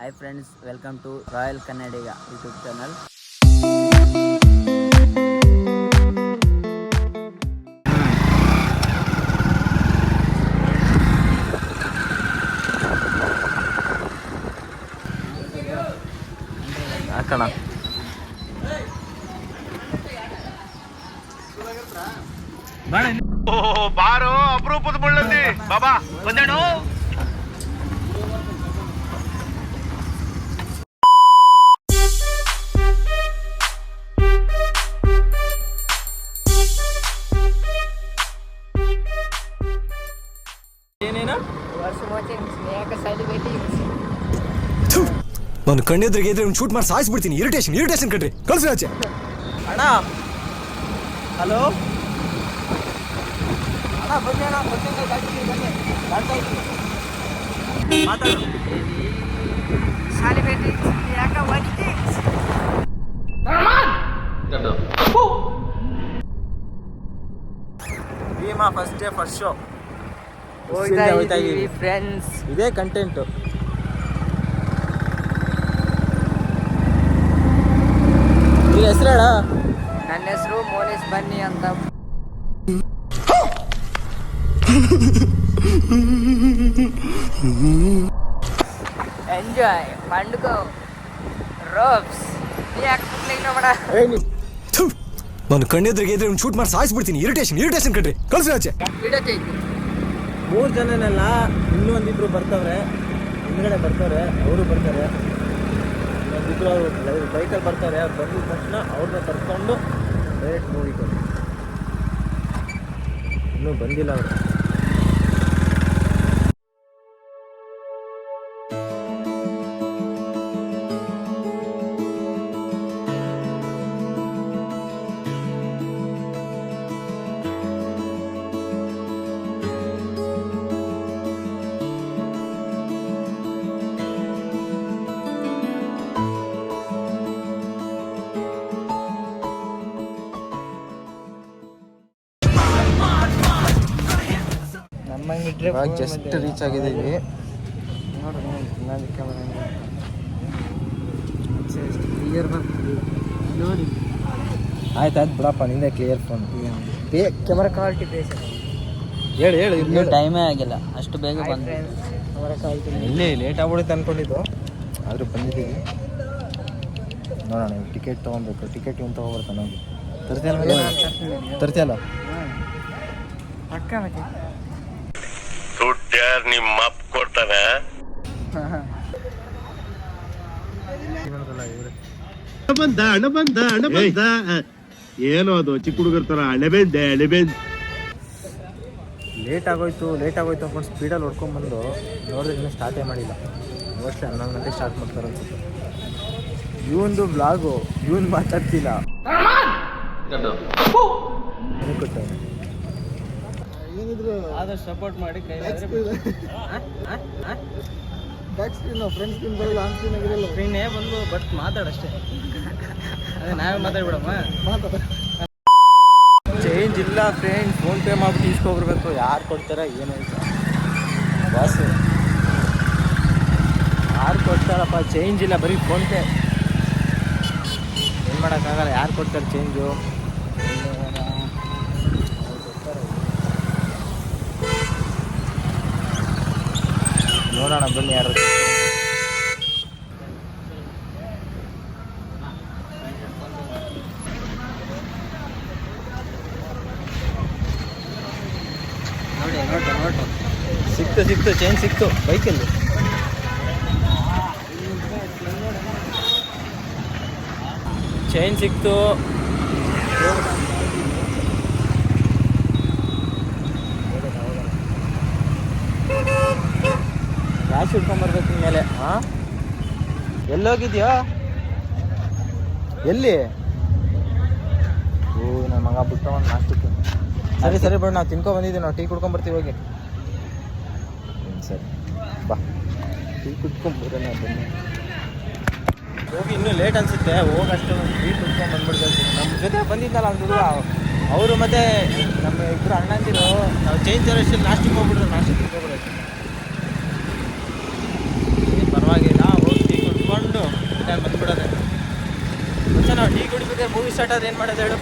Hi friends, welcome to Royal Kannadiga YouTube channel. ಹಾಕೋಣ ಬಾರೋ ಅಪರೂಪದ ಮುಳ್ಳಂದಿ ಬಾಬಾ ಬಂದೇಣು. ಏನೇನು ನಾನು ಕಣ್ಣೆದ್ರಿಗೆ ಇದ್ರೆ ಶೂಟ್ ಮಾಡಿ ಸಾಯಿಸ್ಬಿಡ್ತೀನಿ. ಇರಿಟೇಷನ್ ಕಣ್ರಿ, ಕಳ್ಸಿ ಆಚೆ. ಅಣ್ಣ ಹಲೋ ಅಣ್ಣ ಬನ್ನಿ ಅಣ್ಣ, ಮಾತಾಡು. Bheema first day first show ಹೋಗ್ತಾ ಇದೀವಿ ಫ್ರೆಂಡ್ಸ್. ಇದೇ ಕಂಟೆಂಟು. ನಿನ್ನ ಹೆಸರು ಹೇಳ. ನನ್ನ ಹೆಸರು ಮೋನಿಸ್ ಬನ್ನಿ ಅಂತ. ಎಂಜಾಯ್ పండుగ ರೋಬ್ಸ್ ನಾನು ಕಣ್ಣೆದ್ರಿಗೆ ಇದ್ರೆ ಶೂಟ್ ಮಾಡಿ ಸಾಯಿಸ್ಬಿಡ್ತೀನಿ. ಇರಿಟೇಷನ್ ಕಣ್ರಿ, ಕಳ್ಸಿ ಆಚೆ. 3 ಜನನೆಲ್ಲ ಇನ್ನೂ ಒಂದಿಬ್ರು ಬರ್ತವ್ರೆ, ಹಿಂದ್ಗಡೆ ಬರ್ತಾರೆ, ಅವರು ಬರ್ತಾರೆ. ಒಂದಿಬ್ರು ಅವರು ಬೈಕಲ್ಲಿ ಬರ್ತಾರೆ. ಅವ್ರು ಬಂದಿದ ತಕ್ಷಣ ಅವ್ರನ್ನ ಕರ್ಕೊಂಡು ಡೈರೆಕ್ಟ್ ಮೂವಿಗೆ ಇನ್ನೂ ಬಂದಿಲ್ಲ ಅವರು. ಇವಾಗ ಜಸ್ಟ್ ರೀಚ್ ಆಗಿದ್ದೀವಿ. ಆಯ್ತು ಬಿಡಪ್ಪ, ನಿಂದೆ ಕ್ಲಿಯರ್ ಫೋನ್. ಕ್ಯಾಮರಾ ಕ್ವಾಲಿಟಿ ಹೇಳಿ ಇನ್ನೂ ಟೈಮೇ ಆಗಿಲ್ಲ, ಅಷ್ಟು ಬೇಗ ಬಂದು ಎಲ್ಲಿ ಲೇಟ್ ಆಗ್ಬಿಡುತ್ತೆ ಅಂದ್ಕೊಂಡಿದ್ದು, ಆದರೂ ಬಂದಿದ್ದೀವಿ. ನೋಡೋಣ, ಟಿಕೆಟ್ ತೊಗೊಬೇಕು. ಟಿಕೆಟ್ ಇವನು ತೊಗೊಬರ್ತಾನೆ. ತರ್ತಿಯಲ್ಲ ಅಕ್ಕ ಮತ್ತೆ ದುಡ್ಡ್ಯಾರು ನಿಮ್ಮ ಅಪ್ಪ ಕೊಡ್ತಾನೆ. ಹಣ ಬಂದ ಏನೋ ಅದು ಚಿಕ್ಕ ಹುಡುಗರ ತರ ಅಣೆಬೆಂದೆ. ಲೇಟ್ ಆಗೋಯ್ತು ಅಂದ್ಕೊಂಡು ಸ್ಪೀಡಲ್ಲಿ ಹೊಡ್ಕೊಂಡ್ಬಂದು ನೋಡಿದ್ರೆ ಇನ್ನೂ ಸ್ಟಾರ್ಟೇ ಮಾಡಿಲ್ಲ. ಮೋಸ್ಟ್ಲಿ 11 ಗಂಟೆಗೆ ಸ್ಟಾರ್ಟ್ ಮಾಡ್ತಾರೆ ಅನ್ಸುತ್ತೆ. ಇವೊಂದು ಬ್ಲಾಗು, ಇವನು ಮಾತಾಡ್ತಿಲ್ಲ. ಏನಿದ್ರು ಆದಷ್ಟು ಸಪೋರ್ಟ್ ಮಾಡಿ. ಬ್ಯಾಕ್ ಸ್ಕ್ರೀನ್ ಫ್ರಂಟ್ ಸ್ಕ್ರೀನ್ ಬರಲ್ಲ, ಆನ್ ಸ್ಕ್ರೀನ್ ಆಗಿರಲ್ಲ. ಸ್ಕ್ರೀನೇ ಬಂದು ಬಟ್ ಮಾತಾಡಷ್ಟೇ. ಅದೇ ನಾವೇ ಮಾತಾಡ್ಬಿಡಮ್ಮ. ಚೇಂಜ್ ಇಲ್ಲ ಫ್ರೆಂಡ್, ಫೋನ್ ಪೇ ಮಾಡ್ಬಿಟ್ಟು ಇಸ್ಕೊಬರ್ಬೇಕು. ಯಾರು ಕೊಡ್ತಾರ ಏನು ಅಂತ ಬಾಸು, ಯಾರು ಕೊಡ್ತಾರಪ್ಪ? ಚೇಂಜ್ ಇಲ್ಲ, ಬರೀ ಫೋನ್ ಪೇ. ಏನು ಮಾಡೋಕ್ಕಾಗಲ್ಲ, ಯಾರು ಕೊಡ್ತಾರೆ ಚೇಂಜು? ನೋಡೋಣ ಬನ್ನಿ ಯಾರು. ನೋಡಿ ಸಿಕ್ತು ಚೇಂಜ್ ಸಿಕ್ತು ಬೈಕಲ್ಲಿ. ಚೈನ್ ಸಿಕ್ತು. ಕ್ಯಾಶ್ ಇಟ್ಕೊಂಡ್ಬರ್ಬೇಕು ಮೇಲೆ. ಹಾಂ, ಎಲ್ಲೋಗಿದ್ಯೋ? ಎಲ್ಲಿ? ಓ, ನನ್ನ ಮಗ ಬಿಟ್ಟ ಒಂದು ನಾಷ್ಟಕ್ಕೆ. ಸರಿ ಬಿಡು, ನಾವು ತಿನ್ಕೊ ಬಂದಿದ್ದೀವಿ. ನಾವು ಟೀ ಕುಡ್ಕೊಂಬರ್ತೀವಿ ಹೋಗಿ. ಸರಿ ಬಾ, ಟೀ ಕುಡ್ಕೊಂಬರೋಣ ಬನ್ನಿ. ಹೋಗಿ ಇನ್ನೂ ಲೇಟ್ ಅನಿಸುತ್ತೆ. ಹೋಗಷ್ಟು ಟೀ ಕುಡ್ಕೊಂಡು ಬಂದ್ಬಿಡ್ಬೇಕು. ನಮ್ಮ ಜೊತೆ ಬಂದಿದ್ದಲ್ಲ ಒಂದು ಹುಡುಗ, ಅವರು ಮತ್ತು ನಮ್ಮ ಇಬ್ಬರು ಅಣ್ಣಂದಿರು ನಾವು ಚೇಂಜ್ ಜರಷ್ಟು ನಾಷ್ಟಕ್ಕೆ ಹೋಗ್ಬಿಟ್ರು. ನಾಷ್ಟಕ್ಕೆ ಹೋಗ್ಬಿಡೋದು ಪರವಾಗಿಲ್ಲ, ಹೋಗ್ತೀವಿ. ನಾನು ಬಂದ್ಬಿಡೋದೆ ಮತ್ತೆ ನಾವು ಟೀ ಕುಡಿಬೇಕಾದ್ರೆ ಮೂವಿ ಸ್ಟಾರ್ಟ್ ಆದ್ರೆ ಏನು ಮಾಡೋದು ಹೇಳು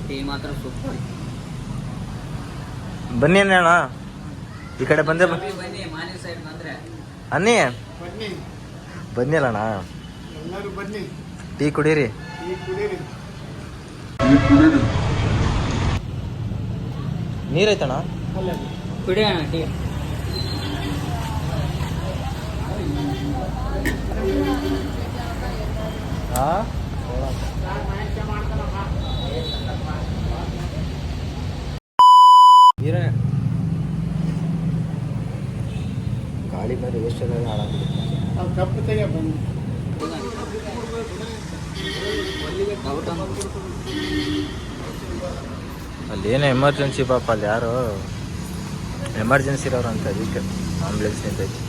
ಟೀ ಮಾತ್ರ ಸೂಪರ್. ಬನ್ನಿ ಅಣ್ಣ ಈ ಕಡೆ ಬಂದೆ ಬನ್ನಿ ಮಾನಿ ಸೈಡ್ ಬಂದ್ರೆ ಅನ್ನಿ ಬನ್ನಿ ಅಲ್ಲಣ್ಣ ಟೀ ಕುಡೀರಿ ನೀರೈತಣ್ಣ ಕುಡಿಯೋಣ ಟೀ. ಹಾಂ ನೀರೇ ಗಾಳಿ ಮೇಲೆ ವೇಸ್ಟ್ ಎಲ್ಲ ಹಾಳಾಗ್ಬಿಡುತ್ತೆ ಅಲ್ಲೇನೋ ಎಮರ್ಜೆನ್ಸಿ ಪಾಪ ಅಲ್ಲಿ ಯಾರು ಎಮರ್ಜೆನ್ಸಿ ಇರೋರು ಅಂತ ಅದಕ್ಕೆ ಆಂಬುಲೆನ್ಸ್ ನಿಂತೈತಿ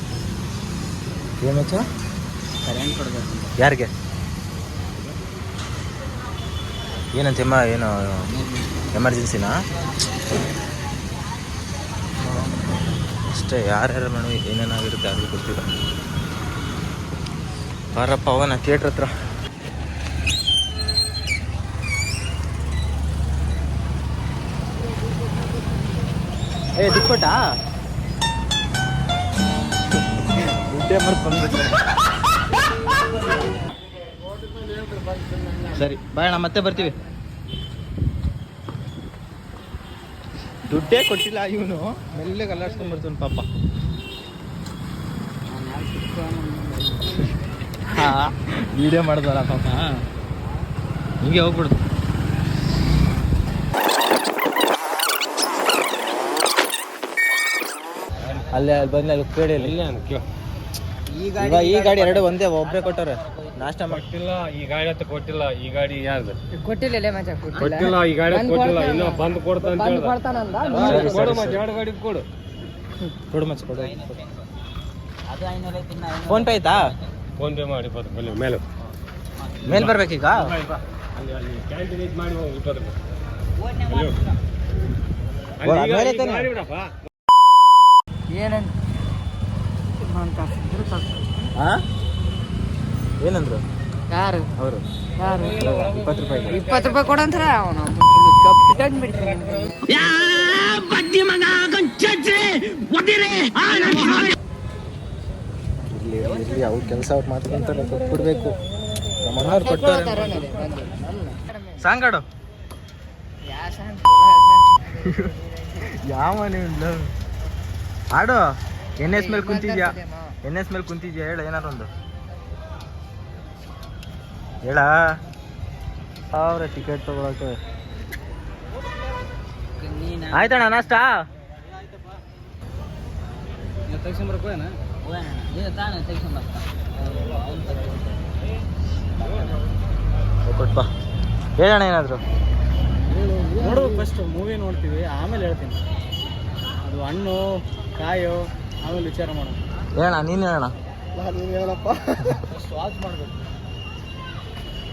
ಏನಚ್ಚ ಕರೆಂಟ್ ಕೊಡ್ಬೇಕು. ಯಾರಿಗೆ ಏನಂತ ಏನು ಎಮರ್ಜೆನ್ಸಿನಾ ಅಷ್ಟೇ ಯಾರ್ಯಾರು ಮೇಡಮ್ ಏನೇನಾಗಿರುತ್ತೆ ಯಾರಿಗೂ ಗೊತ್ತಿಲ್ಲ ಬಾರಪ್ಪ ಅವನ ಥಿಯೇಟ್ರ್ ಹತ್ರ ದಿಕ್ಕೊಟ್ಟಾ ದುಡ್ಡೇ ಮರ್ತು ಬಂದ್ಬಿಟ್ಟು ಸರಿ ಬಾಯಣ್ಣ ಮತ್ತೆ ಬರ್ತೀವಿ ದುಡ್ಡೇ ಕೊಟ್ಟಿಲ್ಲ ಇವನು ಮೆಲ್ಲಗೆ ಅಲ್ಲಾಡ್ಸ್ಕೊಂಡ್ ಬರ್ತಾನೆ ಪಾಪ ವಿಡಿಯೋ ಮಾಡಿದ್ವಲ್ಲ ಪಾಪ ಹಿಂಗೆ ಹೋಗ್ಬಿಡ್ದು ಅಲ್ಲಿ ಬಂದು ಅಲ್ಲಿ ಕೇಳಿ ಈ ಗಾಡಿ ಎರಡು ಒಂದೇ ಒಬ್ಬರೇ ಕೊಟ್ಟವ್ರೆ ನಾಷ್ಟ ಕೊಟ್ಟಿಲ್ಲ ಈ ಗಾಡಿ ಹತ್ರ ಕೊಟ್ಟಿಲ್ಲ ಈ ಗಾಡಿ ಯಾರ್ದು ಕೊಟ್ಟಿಲ್ಲ ಮಚ್ಚ ಕೊಟ್ಟಿಲ್ಲ ಈ ಗಾಡಿ ಕೊಟ್ಟಿಲ್ಲ ಇನ್ನ ಬಂದು ಕೊಡ್ತಾ ಅಂತ ಹೇಳ್ದ. ಕೊಡ್ತಾನಂದ ಕೊಡು ಮತ್ತೆ ಎರಡು ಗಾಡಿ ಕೊಡು. ಕೊಡು ಮಚ್ಚ ಕೊಡು ಅದು 500 ಐತಿ, ಇನ್ನ 500. ಫೋನ್ ಪೇ ಆಯ್ತಾ ಫೋನ್ ಪೇ ಮಾಡಿ 20 ರೂಪಾಯಿ ಮೇಲೆ ಮೇಲ್ ಬರ್ಬೇಕೀಗ ಅಲ್ಲಿ ಅಲ್ಲಿ ಕ್ಯಾಂಟೀನ್ ಇದು ಮಾಡಿ ಹೋಗು 20 ರೂಪಾಯಿ. ಫೋನ್ನೇ ಅಯ್ಯೋ. ಮಾಡ್ಬಿಡು. ಅಲ್ಲಿ ಈಗ ಮೇಲೆ ಈಗ ತಾನೆ? ಮಾಡಿಬಿಡಪ್ಪ. ಏನಂತ ಹಾಂ ಏನಂದ್ರು ಯಾರು ಅವರು ಯಾರು 20 ರೂಪಾಯಿ 20 ರೂಪಾಯಿ ಕೊಡಂತಾರ ಅವನು ಕಪ್ಪಿಟನ್ ಬಿಡ್ತೀನಿ ಇಲ್ಲಿ ಅವ್ರ ಕೆಲಸ ಅವ್ರು ಮಾತಾಡ್ತಾರೆ ಕೊಟ್ಬಿಡ್ಬೇಕು ನಮ್ಮ ಅಣ್ಣವ್ರು ಕೊಟ್ಟವ್ರೆ ಸಾಂಗಾಡು ಯಾವ ನೀವು ಆಡು ಎನ್ ಎಸ್ ಮೇಲೆ ಕುಂತಿದ್ಯಾ ಹೇಳ ಏನಾರು ಒಂದು ಹೇಳ ಅವ್ರ ಟಿಕೆಟ್ ತಗೊಳಕ್ಕೆ ಆಯ್ತಣ್ಣ ನಾಷ್ಟ ಹೋಗೋಣ. ಇದು ತಾನೇ ತೆಗ್ಸ್ಕೊಂಡ್ ಬರ್ತಾ. ಅವ್ನು ಕೊಟ್ಬಾ ಹೇಳಣ್ಣ ಏನಾದ್ರು ನೋಡ್ಬೇಕು ಫಸ್ಟ್ ಮೂವಿ ನೋಡ್ತೀವಿ ಆಮೇಲೆ ಹೇಳ್ತೀನಿ. ಅದು ಹಣ್ಣು ಕಾಯು ಆಮೇಲೆ ವಿಚಾರ ಮಾಡೋಣ. ಹೇಳಣ್ಣ ನೀನು ಹೇಳಣ್ಣ ನೀನು ಹೇಳಪ್ಪ. ವಾಚ್ ಮಾಡಬೇಕು,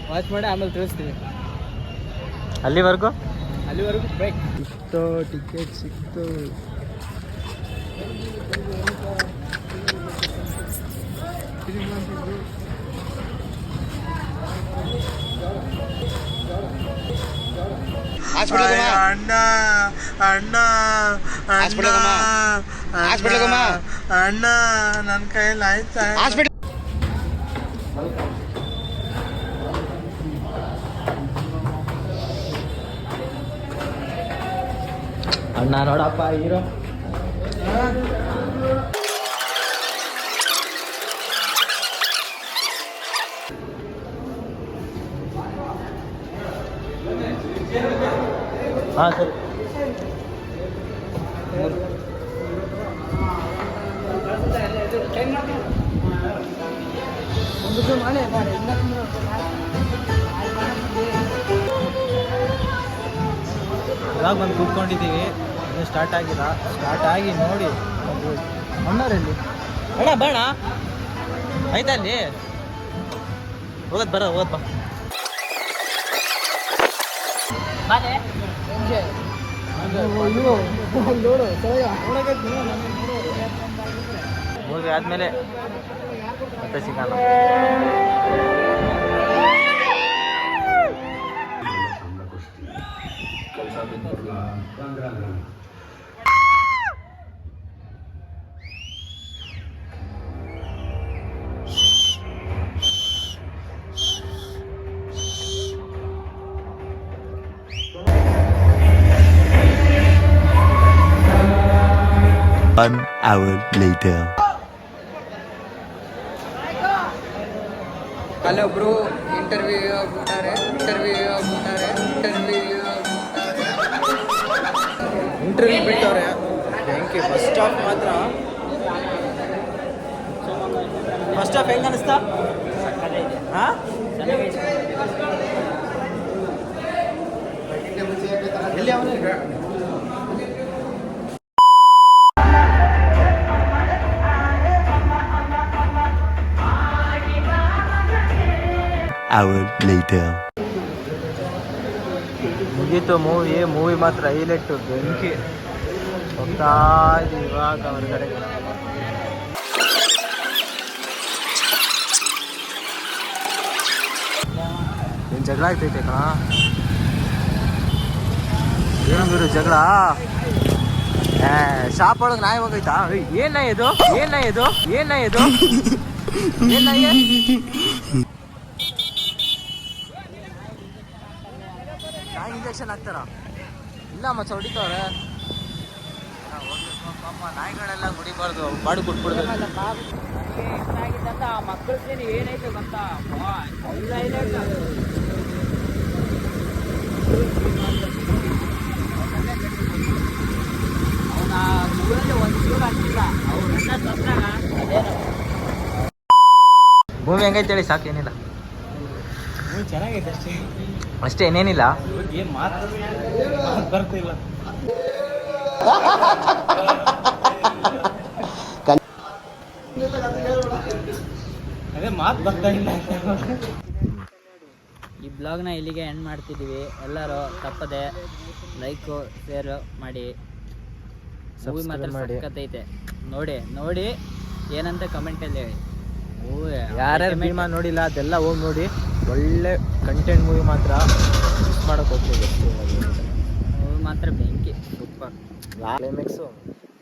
ವಾಚ್ ಮಾಡಿ ಆಮೇಲೆ ತಿಳಿಸ್ತೀವಿ. ಅಲ್ಲಿವರೆಗೂ ಬ್ರೇಕ್. ಇಷ್ಟು ಟಿಕೆಟ್ ಸಿಕ್ತು. ಅಣ್ಣ ಅಣ್ಣ ನನ್ನ ಕೈಯಲ್ಲಿ ಆಯ್ತಾ ಅಣ್ಣ ನೋಡಪ್ಪ ಹೀರೋ ಹಾಂ ಸರಿ ಇವಾಗ ಬಂದು ಕೂತ್ಕೊಂಡಿದ್ದೀವಿ ಇನ್ನು ಸ್ಟಾರ್ಟ್ ಆಗಿಲ್ಲ. ಸ್ಟಾರ್ಟ್ ಆಗಿ ನೋಡಿ ಅಣ್ಣರಲ್ಲಿ ಅಣ್ಣ ಬೇಡ ಆಯ್ತಾ ಅಲ್ಲಿ ಹೋಗೋದ್ ಬರ ಹೋಗೋದ್ ಬಾ. ಬಾಲೆ ಮೂವಿ ಆದ್ಮೇಲೆ ಮತ್ತೆ ಸಿಗೋಣ. One hour later. ಅಲ್ಲೊಬ್ರು ಇಂಟರ್ವ್ಯೂ ಬಿಟ್ಟವ್ರೆ ಬೆಂಕಿ. ಫಸ್ಟ್ ಹಾಫ್ ಮಾತ್ರ ಫಸ್ಟ್ ಹಾಫ್ ಹೆಂಗ ಅನಿಸ್ತಾ? ಹಾಂ ಎಲ್ಲಿ ಅವನು Hour later. ಮುಗೀತು ಮೂವಿ ಮಾತ್ರ ಹೈಲೈಟು. ಬೆಂಕಿ ಹೋಗ್ತಾ ಇದ್ದೀವಿ ಇವಾಗ ಹೊರಗಡೆ. ಏನು ಜಗಳ ಆಗ್ತೈತೆ ಕಣ? ಏನು ಗುರು ಜಗಳ? ಶಾಪ್ ಒಳಗೆ ನಾಯಿ ಹೋಗೈತಾ? ಏನ್ ನಾಯಿ ಇದು? ನಾಯಿ ಇಂಜೆಕ್ಷನ್ ಹಾಕ್ತಾರ? ಇಲ್ಲ ಮಚ್ಚ ಹೊಡಿತವ್ರೆ. ನಾಯಿಗಳೆಲ್ಲ ಗುಡಿಬಾರ್ದು, ಬಾಡಿ ಕೊಟ್ಬಿಡ್ಬೇಕು. ಇಷ್ಟ ಆ ಮಕ್ಕಳ ಸೇರಿ ಏನೈತೆ ಗೊತ್ತಾ? ಅವನ ಊರಲ್ಲಿ ಒಂದು ಜೀವ ಆಗ್ತಿಲ್ಲ. ಅವ್ರನ್ನ ತಂದ್ರಾಗ ಅದೇನು ಭೂಮಿ ಹೆಂಗೈತೆ ಹೇಳಿ ಸಾಕು, ಏನಿಲ್ಲ ಚೆನ್ನಾಗೈತೆ ಅಷ್ಟೇ. ಅಷ್ಟೇ, ಏನೇನಿಲ್ಲ. ಏನು ಮಾತು ಬರ್ತಿಲ್ಲ. ಅದೇ ಮಾತು ಬರ್ತಾ ಇಲ್ಲ. ಈ ಬ್ಲಾಗ್ನ ಇಲ್ಲಿಗೆ ಎಂಡ್ ಮಾಡ್ತಿದ್ದೀವಿ. ಎಲ್ಲರೂ ತಪ್ಪದೆ ಲೈಕು ಶೇರ್ ಮಾಡಿ. ಮೂವಿ ಮಾತ್ರ ಸಕ್ಕತ್ತೈತೆ. ನೋಡಿ ಏನಂತ ಕಮೆಂಟಲ್ಲಿ ಹೇಳಿ. ಯಾರ್ಯಾರು ಭೀಮಾ ನೋಡಿಲ್ಲ ಅದೆಲ್ಲ ಹೋಗಿ ನೋಡಿ. ಒಳ್ಳೆ ಕಂಟೆಂಟ್ ಮೂವಿ ಮಾತ್ರ ಮಿಸ್ ಮಾಡೋಕೆ ಹೋಗ್ತೀವಿ. ಮೂವಿ ಮಾತ್ರ ಬೆಂಕಿ, ಸೂಪರ್. ಕ್ಲೈಮ್ಯಾಕ್ಸು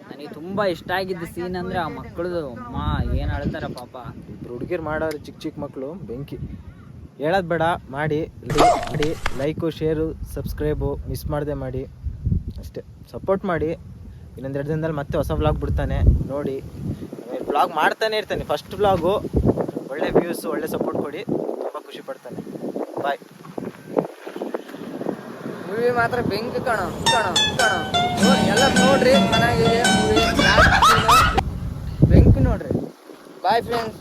ನನಗೆ ತುಂಬ ಇಷ್ಟ ಆಗಿದ್ದ ಸೀನ್ ಅಂದರೆ ಆ ಮಕ್ಕಳದು. ಅಮ್ಮ ಏನು ಅಳ್ತಾರ ಪಾಪ. ಇಬ್ರು ಹುಡುಗಿರು ಮಾಡೋರು, ಚಿಕ್ಕ ಮಕ್ಕಳು ಬೆಂಕಿ. ಹೇಳೋದು ಬೇಡ, ಮಾಡಿ ಲೈಕು ಶೇರು ಸಬ್ಸ್ಕ್ರೈಬು ಮಿಸ್ ಮಾಡದೆ ಮಾಡಿ. ಅಷ್ಟೇ, ಸಪೋರ್ಟ್ ಮಾಡಿ. ಇನ್ನೊಂದು 2 ದಿನದಲ್ಲಿ ಮತ್ತೆ ಹೊಸ ವ್ಲಾಗ್ ಬಿಡ್ತಾನೆ ನೋಡಿ. ವ್ಲಾಗ್ ಮಾಡ್ತಾನೆ ಇರ್ತಾನೆ. ಫಸ್ಟ್ ವ್ಲಾಗು ಒಳ್ಳೆ ವ್ಯೂಸು, ಒಳ್ಳೆ ಸಪೋರ್ಟ್ ಕೊಡಿ, ತುಂಬ ಖುಷಿ ಪಡ್ತಾನೆ. ಬಾಯ್. ಮೂವಿ ಮಾತ್ರ ಬೆಂಕಿ ಕಣ. ಎಲ್ಲ ನೋಡ್ರಿ, ಚೆನ್ನಾಗಿದೆ ಮೂವಿ. ಬೆಂಕಿ ನೋಡ್ರಿ. Bye friends.